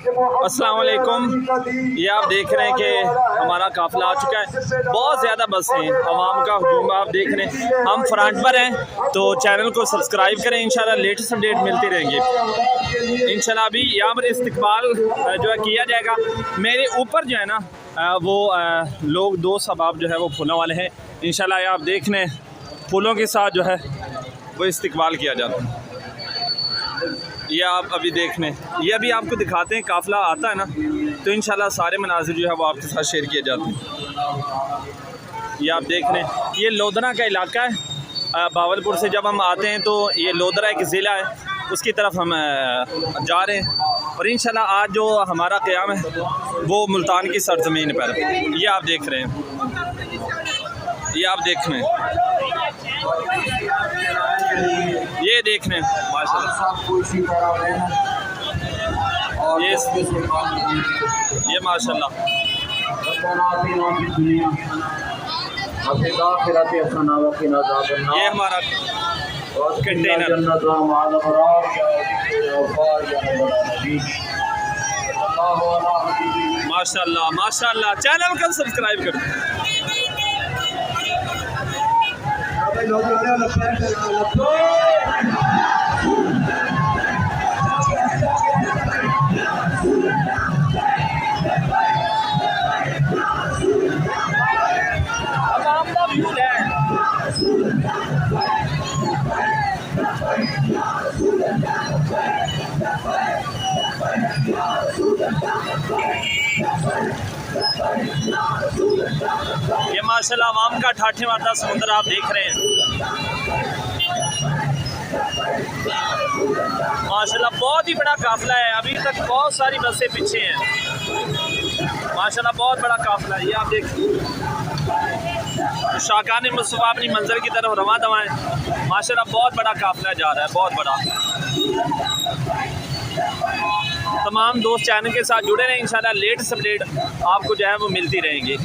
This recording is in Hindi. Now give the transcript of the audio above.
अस्सलाम वालेकुम। ये आप देख रहे हैं कि हमारा काफ़िला आ चुका है। बहुत ज़्यादा बस हैं, आवाम का हुजूम आप देख रहे हैं। हम फ्रंट पर हैं तो चैनल को सब्सक्राइब करें, इंशाल्लाह लेटेस्ट अपडेट मिलती रहेंगी इंशाल्लाह। अभी यहाँ पर इस्तकबाल जो है किया जाएगा। मेरे ऊपर जो है ना वो लोग दोस्त अहबाब जो है वो फूलों वाले हैं इंशाल्लाह। ये आप देख रहे हैं फूलों के साथ जो है वो इस्तकबाल किया जाता है। ये आप अभी देख लें, ये अभी आपको दिखाते हैं काफ़िला आता है ना तो इंशाल्लाह सारे मनाजिर जो है वो आपके साथ शेयर किए जाते हैं। ये आप देख लें, ये लोधरा का इलाका है। बावलपुर से जब हम आते हैं तो ये लोधरा एक ज़िला है, उसकी तरफ हम जा रहे हैं और इंशाल्लाह आज जो हमारा क़याम है वो मुल्तान की सरज़मीन पर। ये आप देख रहे हैं, ये आप देख रहे हैं, ये देख रहे हैं माशाल्लाह। ये माशाल्लाह ये हमारा कंटेनर। माशाल्लाह माशाल्लाह, चैनल को सब्सक्राइब करो। ये माशाल्लाह आवाम का ठाठे मारता समुद्र आप देख रहे हैं। माशाल्लाह बहुत ही बड़ा काफिला है, अभी तक बहुत सारी बसें पीछे हैं। माशाल्लाह बहुत बड़ा काफिला है। ये आप देख शाकान मुस्तफ़ा अपनी मंजिल की तरफ रवां दवा है। माशाल्लाह बहुत बड़ा काफिला जा रहा है, बहुत बड़ा। तमाम दोस्त चैनल के साथ जुड़े रहें, इंशाल्लाह लेटेस्ट अपडेट आपको जो है वो मिलती रहेंगी।